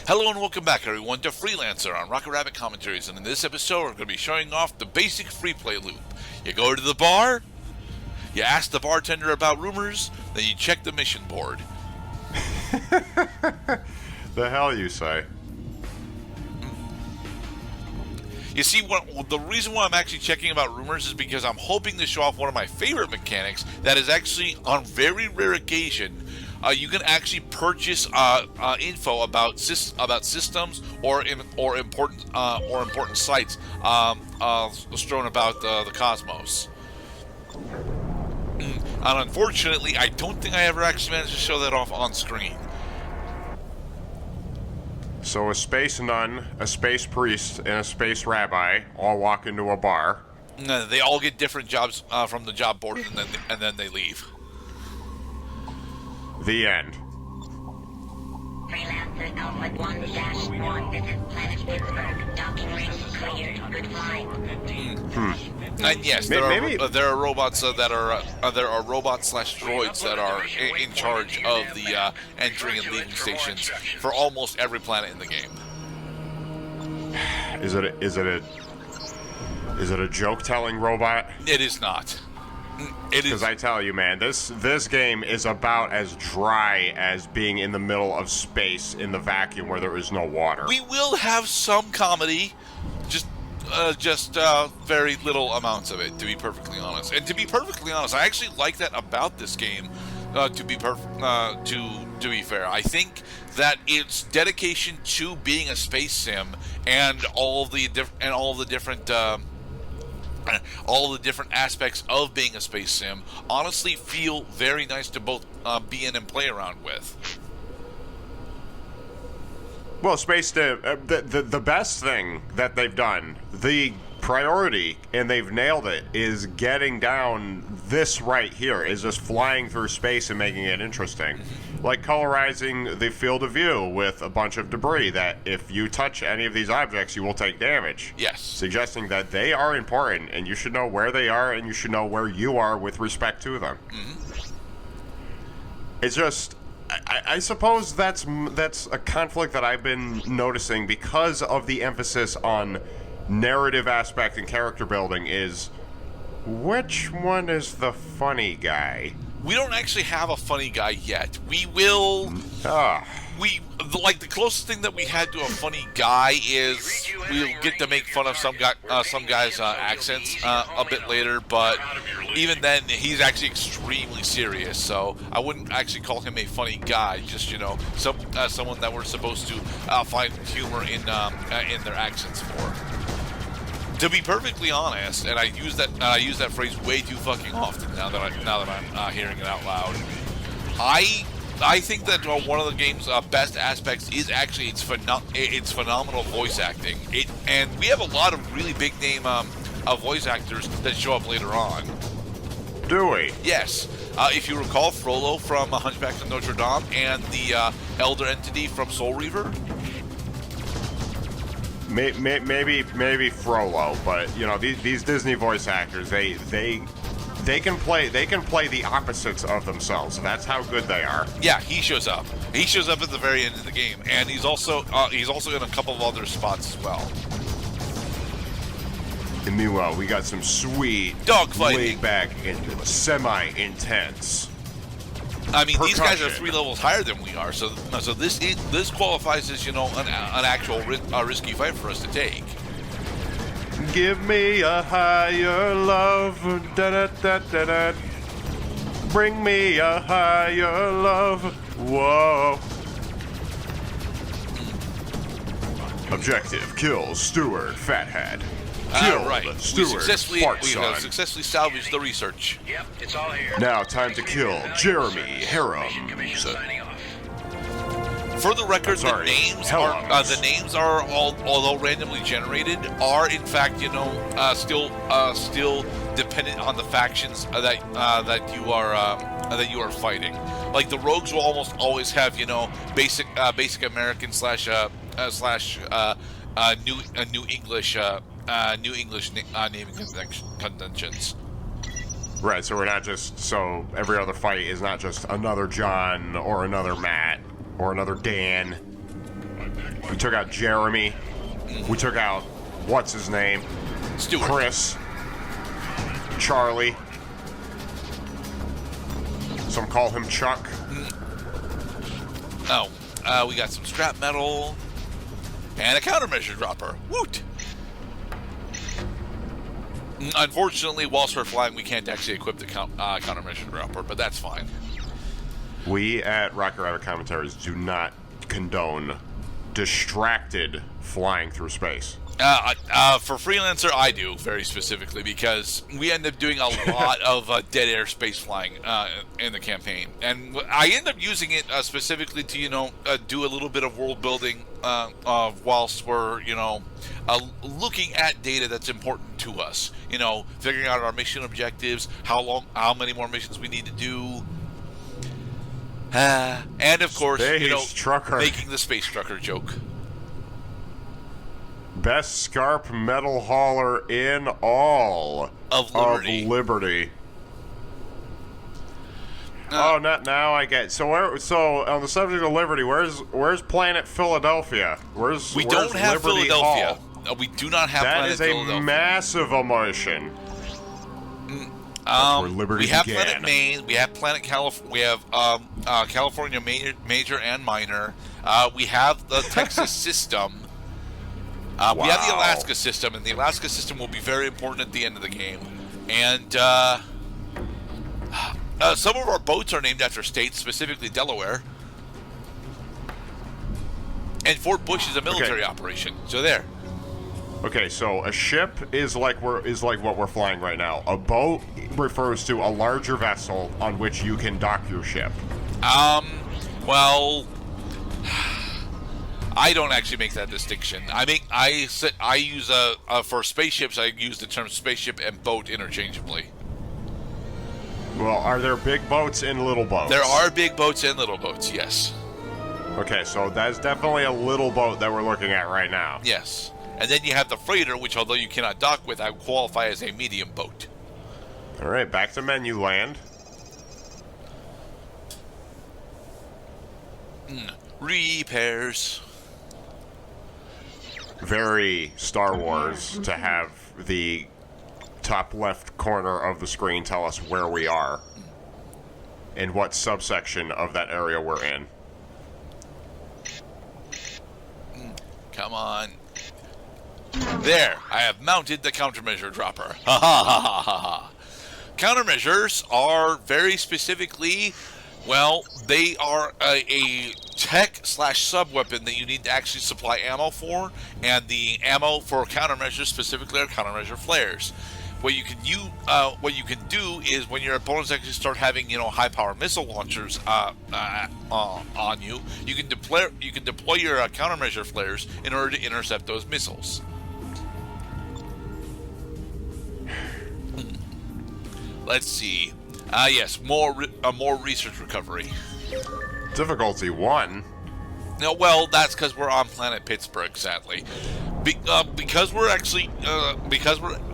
Hello and welcome back, everyone, to Freelancer on Rocket Rabbit Commentaries, and in this episode we're going to be showing off the basic free play loop. You go to the bar, you ask the bartender about rumors, then you check the mission board. The hell you say? You see, the reason why I'm actually checking about rumors is because I'm hoping to show off one of my favorite mechanics that is actually, on very rare occasion, you can actually purchase info about systems or important sites strewn about the cosmos. And unfortunately, I don't think I ever actually managed to show that off on screen. So a space nun, a space priest, and a space rabbi all walk into a bar. They all get different jobs from the job board, and then they leave. The end. Freelancer Alpha 1-1, this is Planet Pittsburgh. Docking range cleared. Good flight. And yes, there are robots there are robots/droids that are in charge of the entering and leaving stations for almost every planet in the game. Is it a joke-telling robot? It is not. It is, because I tell you, man, this game is about as dry as being in the middle of space in the vacuum where there is no water. We will have some comedy, just very little amounts of it, to be perfectly honest. And to be perfectly honest, I actually like that about this game. To be fair, I think that its dedication to being a space sim and all the different aspects of being a space sim honestly feel very nice to both be in and play around with. Well, Space Sim, the best thing that they've done, the priority, and they've nailed it, is getting down this right here, is just flying through space and making it interesting. Like colorizing the field of view with a bunch of debris that if you touch any of these objects, you will take damage. Yes. Suggesting that they are important, and you should know where they are, and you should know where you are with respect to them. It's just... I suppose that's a conflict that I've been noticing because of the emphasis on narrative aspect and character building is which one is the funny guy? We don't actually have a funny guy yet. We will... the closest thing that we had to a funny guy is we'll get to make fun of some guy's accents a bit later, but even then he's actually extremely serious, so I wouldn't actually call him a funny guy, just someone that we're supposed to find humor in their accents for. To be perfectly honest, and I use that phrase way too fucking often now that I'm hearing it out loud, I think that one of the game's best aspects is actually its phenomenal voice acting. And we have a lot of really big name voice actors that show up later on. Do we? Yes. If you recall, Frollo from Hunchback of Notre Dame and the Elder Entity from Soul Reaver. Maybe Frollo, but you know these Disney voice actors, they can play the opposites of themselves. That's how good they are. Yeah, he shows up. He shows up at the very end of the game, and he's also in a couple of other spots as well. And meanwhile, we got some sweet dogfighting, laid back and semi-intense. I mean, these guys are 3 levels higher than we are, so this qualifies as an actual risky fight for us to take. Give me a higher love, da-da-da-da-da. Bring me a higher love, whoa. Objective, kill Stewart Fathead. Kill right. Stewart We have successfully salvaged the research. Yep, it's all here. Now time to kill Jeremy Harem. For the record, the names are although randomly generated, are in fact still dependent on the factions that you are fighting. Like the rogues will almost always have basic American slash New English naming conventions. Right, so we're not just every other fight is not just another John or another Matt or another Dan. We took out Jeremy. We took out, what's his name? Stuart. Chris. Charlie. Some call him Chuck. Oh, we got some scrap metal and a countermeasure dropper. Woot! Unfortunately, whilst we're flying, we can't actually equip the countermeasure dropper, but that's fine. We at Rocket Rabbit Commentaries do not condone distracted flying through space. For Freelancer, I do, very specifically, because we end up doing a lot of dead air space flying in the campaign. And I end up using it specifically to, do a little bit of world building whilst we're, looking at data that's important to us. Figuring out our mission objectives, how many more missions we need to do. And, of course, making the space trucker joke. Best scarp metal hauler in all of Liberty. Oh, not now. I get so. On the subject of Liberty, where's Planet Philadelphia? We don't have Liberty Philadelphia. Hall? We do not have. That Planet is a Philadelphia. massive omission. That's where Liberty we have began. Planet Maine. We have Planet California. We have California Major and Minor. We have the Texas system. Wow. We have the Alaska system, and the Alaska system will be very important at the end of the game. And some of our boats are named after states, specifically Delaware. And Fort Bush is a military operation. So there. Okay, so a ship is like what we're flying right now. A boat refers to a larger vessel on which you can dock your ship. Well, I don't actually make that distinction. I use for spaceships. I use the term spaceship and boat interchangeably. Well, are there big boats and little boats? There are big boats and little boats. Yes. Okay, so that's definitely a little boat that we're looking at right now. Yes, and then you have the freighter, which although you cannot dock with, I would qualify as a medium boat. All right, back to menu land. Repairs. Very Star Wars to have the top left corner of the screen tell us where we are and what subsection of that area we're in. Come on. There, I have mounted the countermeasure dropper. Ha ha ha ha ha ha. Countermeasures are very specifically, well, they are a tech/sub-weapon that you need to actually supply ammo for, and the ammo for countermeasures specifically are countermeasure flares. What you can do is when your opponents actually start having high-power missile launchers on you, you can deploy your countermeasure flares in order to intercept those missiles. Let's see. Yes, more research recovery. Difficulty 1. No, well, that's because we're on planet Pittsburgh, sadly. Because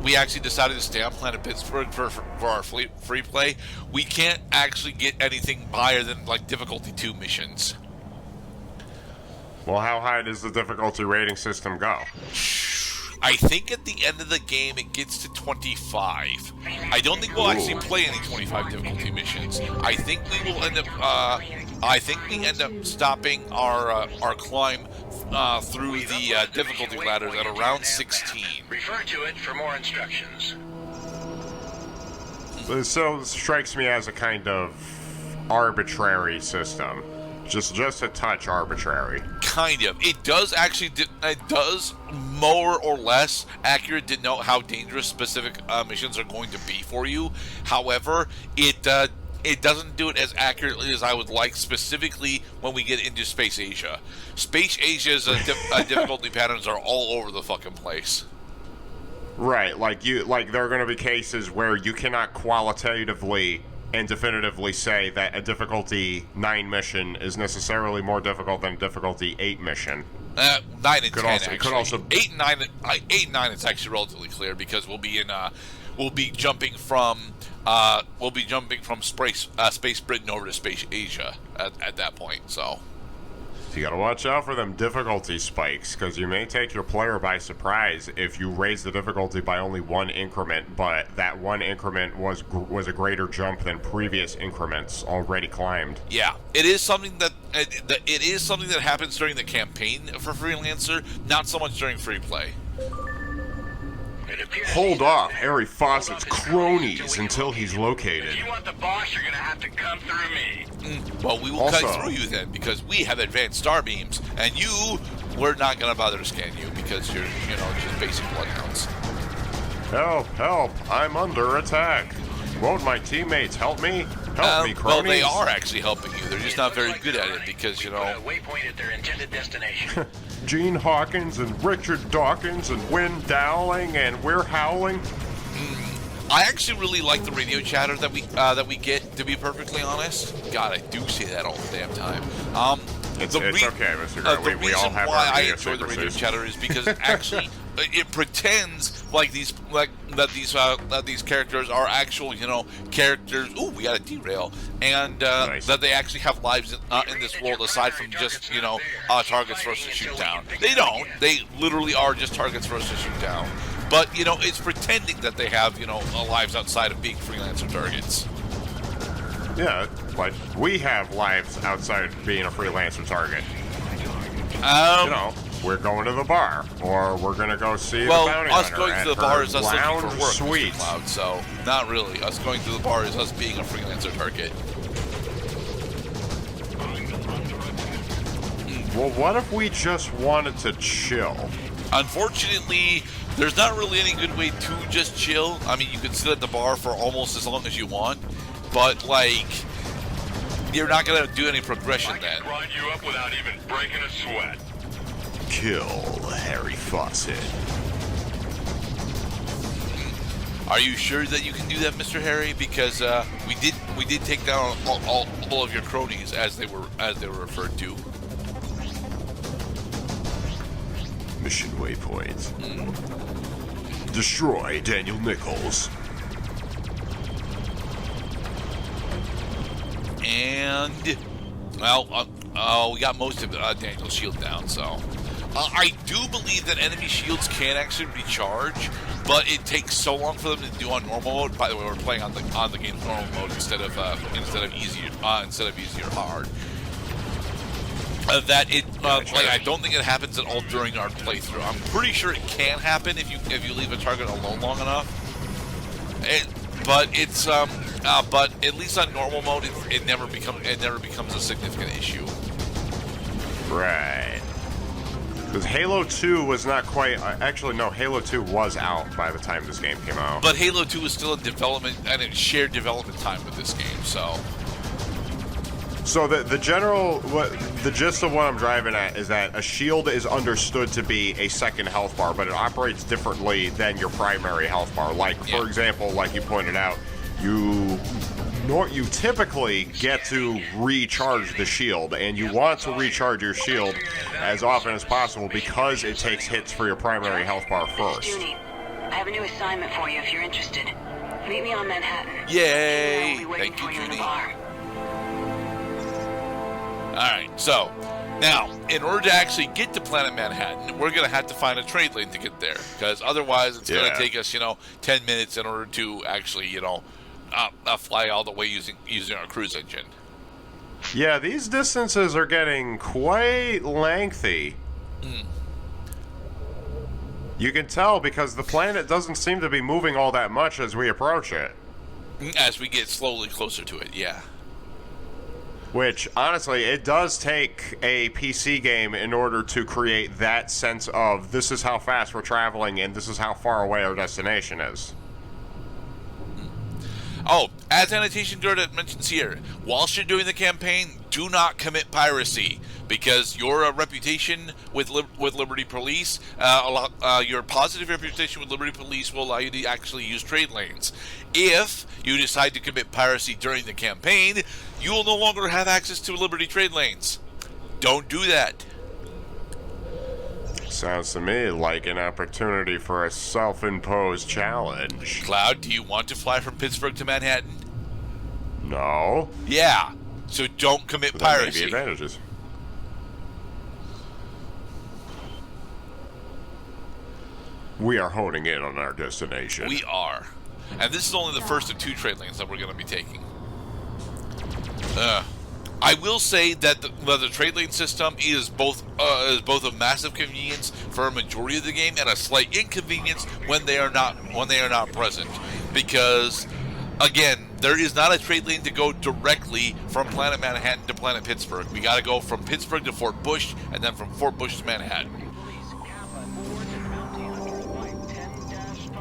we actually decided to stay on planet Pittsburgh for our free play, we can't actually get anything higher than difficulty 2 missions. Well, how high does the difficulty rating system go? I think at the end of the game it gets to 25. I don't think we'll actually play any 25 difficulty missions. I think we will end up. I think we end up stopping our climb through the difficulty ladders at around 16. Refer to it for more instructions. So it strikes me as a kind of arbitrary system. Just a touch arbitrary. Kind of. It does actually. It does more or less accurate denote how dangerous specific missions are going to be for you. However, it doesn't do it as accurately as I would like. Specifically, when we get into Space Asia. Space Asia's difficulty patterns are all over the fucking place. Right. Like there are going to be cases where you cannot qualitatively and definitively say that a difficulty 9 mission is necessarily more difficult than a difficulty 8 mission. 9 and 10 actually. It could also 8 and 9. 8 and 9 is actually relatively clear because we'll be jumping from Space Britain over to Space Asia at that point. So So you gotta watch out for them difficulty spikes, because you may take your player by surprise if you raise the difficulty by only one increment, but that one increment was a greater jump than previous increments already climbed. Yeah, it is something that happens during the campaign for Freelancer, not so much during free play. Hold off Harry Fawcett's cronies until he's located. If you want the boss, you're gonna have to come through me. Well, we will cut through you then, because we have advanced star beams, and we're not gonna bother to scan you because you're, just basic bloodhounds. Help, help, I'm under attack. Won't my teammates help me? Help me, cronies. Well, they are actually helping you. They're just not very good at it because, Put a waypoint at their intended destination. Gene Hawkins and Richard Dawkins and Wynn Dowling, and we're howling. I actually really like the radio chatter that we get, to be perfectly honest. God, I do say that all the damn time. It's okay, Mr. Grant. We all have why our I enjoy the radio chatter is because actually it pretends like these characters are actual, characters. Ooh, we got a derail, and nice. That they actually have lives in this world aside from just targets for us to shoot down. They don't. They literally are just targets for us to shoot down. But it's pretending that they have lives outside of being freelancer targets. Yeah, but we have lives outside of being a freelancer target. We're going to the bar, or we're going to go see the bounty us hunter going at to the bar her is us looking lounge for work, suite. Mr. Cloud, so not really. Us going to the bar is us being a freelancer target. Well, what if we just wanted to chill? Unfortunately, there's not really any good way to just chill. I mean, you can sit at the bar for almost as long as you want, but, you're not going to do any progression then. I can grind you up without even breaking a sweat. Kill Harry Fawcett. Are you sure that you can do that, Mr. Harry? Because we did take down all of your cronies as they were referred to. Mission waypoint. Destroy Daniel Nichols. And, we got most of Daniel's shield down, so. I do believe that enemy shields can actually recharge, but it takes so long for them to do on normal mode. By the way, we're playing on the game's normal mode instead of easy or hard. That it I don't think it happens at all during our playthrough. I'm pretty sure it can happen if you leave a target alone long enough. But at least on normal mode, it never becomes a significant issue. Right. Because Halo 2 was not quite... actually, no, Halo 2 was out by the time this game came out. But Halo 2 is still in development, and in shared development time with this game, so... So the gist of what I'm driving at is that a shield is understood to be a second health bar, but it operates differently than your primary health bar. For example, like you pointed out, you typically get to recharge the shield, and you want to recharge your shield as often as possible because it takes hits for your primary health bar first. Junie, I have a new assignment for you if you're interested. Meet me on Manhattan. Yay! I'll be waiting Thank for you, you in the Junie. bar. Alright, so, now, in order to actually get to Planet Manhattan, we're going to have to find a trade lane to get there, because otherwise it's going to take us, 10 minutes in order to actually, fly all the way using our cruise engine. Yeah, these distances are getting quite lengthy. You can tell because the planet doesn't seem to be moving all that much as we approach it. As we get slowly closer to it, yeah. Which, honestly, it does take a PC game in order to create that sense of this is how fast we're traveling and this is how far away our destination is. Oh, as annotation Gerda mentions here, whilst you're doing the campaign, do not commit piracy, because your reputation with Liberty Police, your positive reputation with Liberty Police will allow you to actually use trade lanes. If you decide to commit piracy during the campaign, you will no longer have access to Liberty trade lanes. Don't do that. Sounds to me like an opportunity for a self-imposed challenge. Cloud, do you want to fly from Pittsburgh to Manhattan? No. Yeah. So don't commit There may be piracy. advantages. We are honing in on our destination. We are. And this is only the first of 2 trade lanes that we're going to be taking. I will say that the trade lane system is both a massive convenience for a majority of the game and a slight inconvenience when they are not present. Because, again, there is not a trade lane to go directly from Planet Manhattan to Planet Pittsburgh. We got to go from Pittsburgh to Fort Bush, and then from Fort Bush to Manhattan.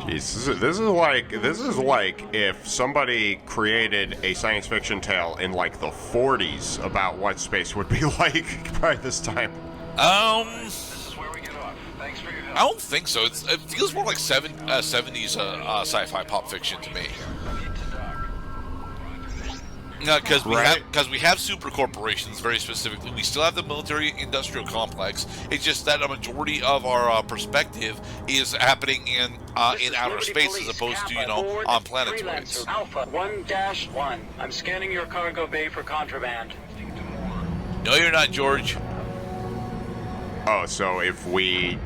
Jeez, this is like if somebody created a science fiction tale in like the 40s about what space would be like by this time. This is where we get off. Thanks for your help. I don't think so. It feels more like 70s sci-fi pop fiction to me. Because we have super corporations, very specifically. We still have the military-industrial complex. It's just that a majority of our perspective is happening in outer space as opposed to, on planetoids. Freelancer Alpha 1-1. I'm scanning your cargo bay for contraband. No, you're not, George. Oh, so if we,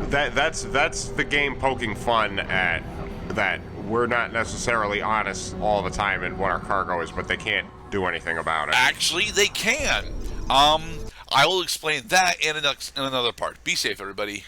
that's the game poking fun at that. We're not necessarily honest all the time in what our cargo is, but they can't do anything about it. Actually, they can. I will explain that in another part. Be safe, everybody.